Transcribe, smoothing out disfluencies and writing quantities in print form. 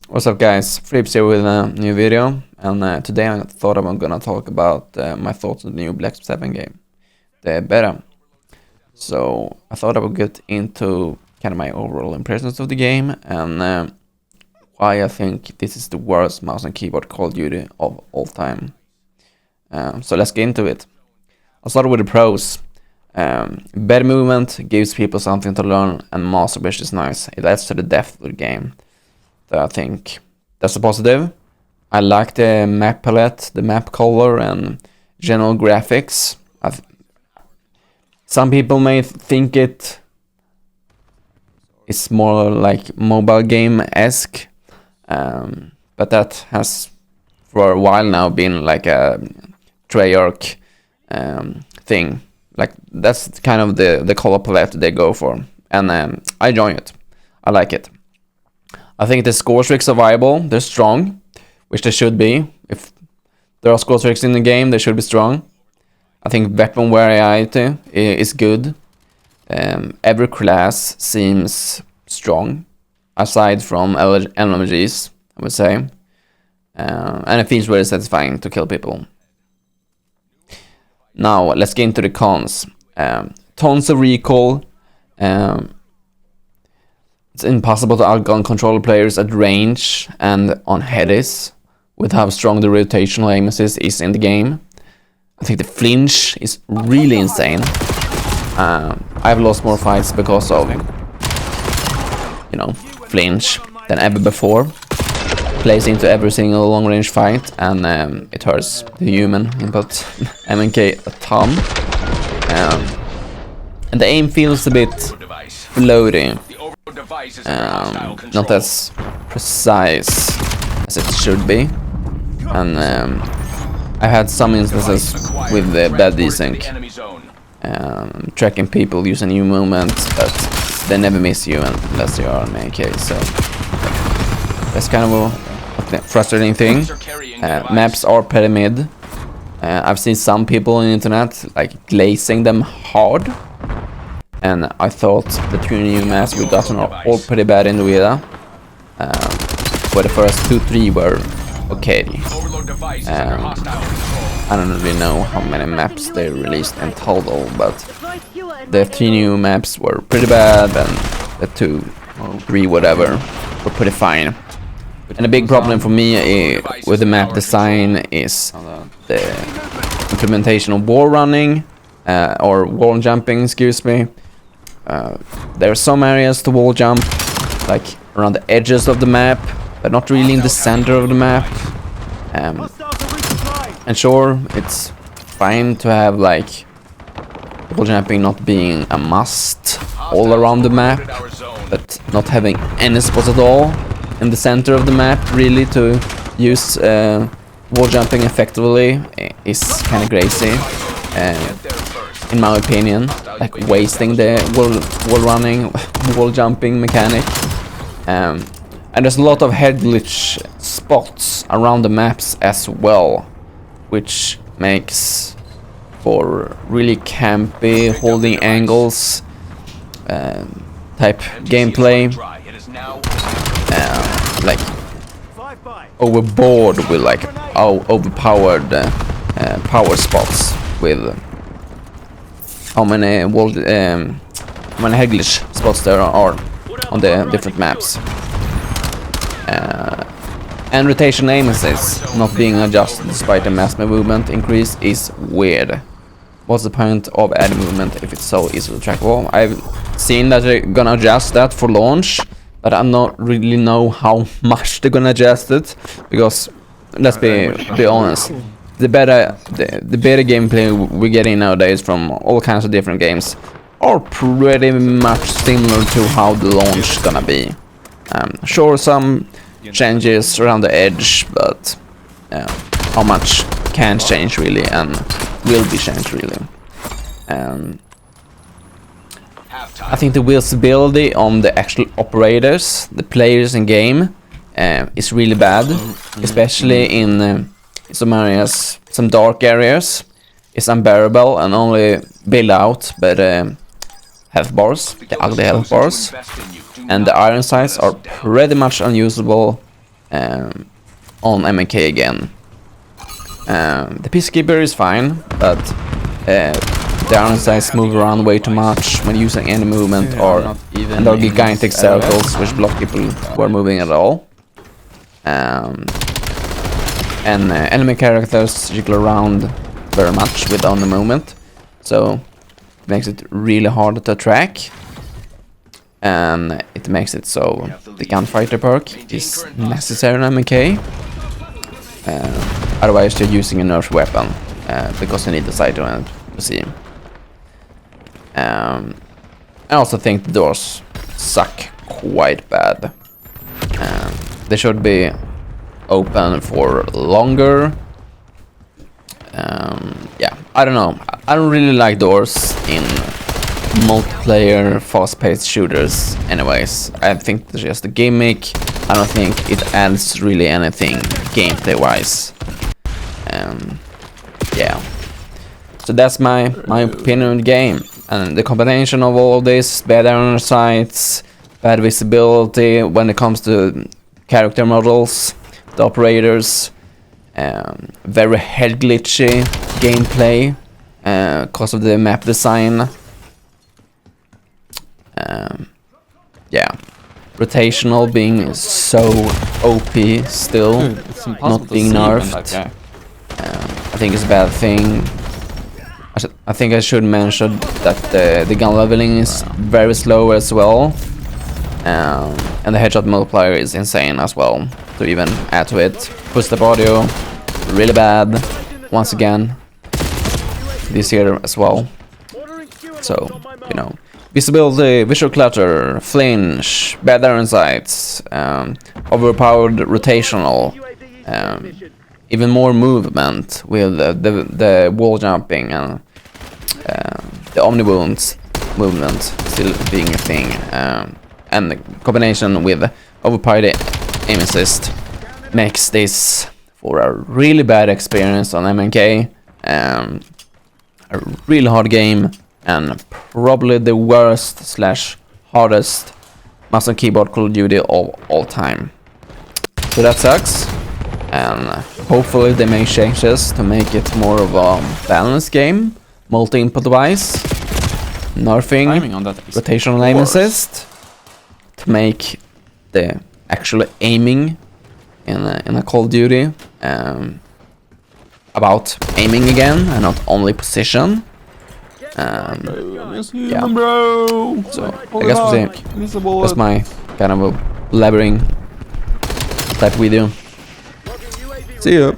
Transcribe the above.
What's up guys, Freebs here with a new video, and today I thought I'm gonna talk about my thoughts on the new Black Ops 7 game, the beta. So I thought I would get into kind of my overall impressions of the game and why I think this is the worst mouse and keyboard Call of Duty of all time. So let's get into it. I'll start with the pros. Better movement gives people something to learn, and Master Brush is nice. It adds to the depth of the game. I think that's a positive. I like the map palette, the map color, and general graphics. Some people may think it is more like mobile game-esque, but that has for a while now been like a Treyarch thing. Like that's kind of the color palette they go for, and I enjoy it. I like it. I think the score streaks are viable. They're strong, which they should be. If there are score streaks in the game, they should be strong. I think weapon variety is good. Every class seems strong, aside from LMGs, I would say. And it feels very satisfying to kill people. Now, let's get into the cons. Tons of recall. It's impossible to outgun controller players at range and on headies with how strong the rotational aim assist is in the game. I think the flinch is really insane. I've lost more fights because of, flinch than ever before. Plays into every single long range fight, and it hurts the human input MNK a ton. And the aim feels a bit floaty. Not as precise as it should be, and I had some instances with the bad desync, tracking people using new movements, but they never miss you unless you are an AK, so that's kind of a frustrating thing. Maps are pretty mid. I've seen some people on the internet like glazing them hard. And I thought the 3 new maps we gotten are all pretty bad in the beta. Where the first 2-3 were okay. I don't really know how many maps they released in total, but the 3 new maps were pretty bad, and the 2 or 3 whatever were pretty fine. And the big problem for me with the map design is the implementation of wall running, or wall jumping, excuse me. There are some areas to wall jump, like around the edges of the map, but not really in the center of the map. And sure, it's fine to have like wall jumping not being a must all around the map, but not having any spots at all in the center of the map really to use wall jumping effectively is kind of crazy. In my opinion, like wasting the wall running, wall jumping mechanic. And there's a lot of head glitch spots around the maps as well, which makes for really campy holding angles type gameplay, like overboard with like overpowered power spots with how many head glitch spots there are on the different maps. And rotation aim assist not being adjusted despite the mass movement increase is weird. What's the point of adding movement if it's so easily trackable? I've seen that they're gonna adjust that for launch, but I don't really know how much they're gonna adjust it, because let's be honest. The better gameplay we're getting nowadays from all kinds of different games are pretty much similar to how the launch gonna be. Sure, some changes around the edge, but how much can change really and will be changed really. I think the visibility on the actual operators, the players in game, is really bad, especially in some areas, some dark areas. It's unbearable and only build out by the health bars, the ugly health bars, and the iron sights are pretty much unusable on MK again. The Peacekeeper is fine, but the iron sights move around way too much when using any movement, and there are gigantic circles which block people who are moving at all. And enemy characters jiggle around very much with only movement, so it makes it really hard to track. And it makes it so the gunfighter perk is necessary in MK. Otherwise you're using a nerf weapon, because you need the sight on it to see. I also think the doors suck quite bad. They should be open for longer. Yeah, I don't know. I don't really like doors in multiplayer fast-paced shooters anyways. I think it's just a gimmick. I don't think it adds really anything gameplay wise. Yeah, so that's my opinion on the game. And the combination of all this, bad iron sights, bad visibility when it comes to character models, the operators, very head glitchy gameplay because of the map design. Yeah, rotational being so OP still, not being nerfed. I think it's a bad thing. I think I should mention that the gun leveling is very slow as well, and the headshot multiplier is insane as well. To even add to it, footstep audio really bad. Once again, this here as well. So you know, visibility, visual clutter, flinch, bad iron sights, overpowered rotational. Even more movement with the wall jumping and the omni movement still being a thing, and the combination with overpowered aim assist makes this for a really bad experience on MK. A really hard game, and probably the worst / hardest mouse and keyboard Call of Duty of all time. So that sucks. And hopefully they make changes to make it more of a balanced game, multi-input wise, nerfing rotational aim assist to make the actual aiming in a Call of Duty about aiming again and not only position. Yeah. So I guess that's my kind of a blabbering type video. See ya.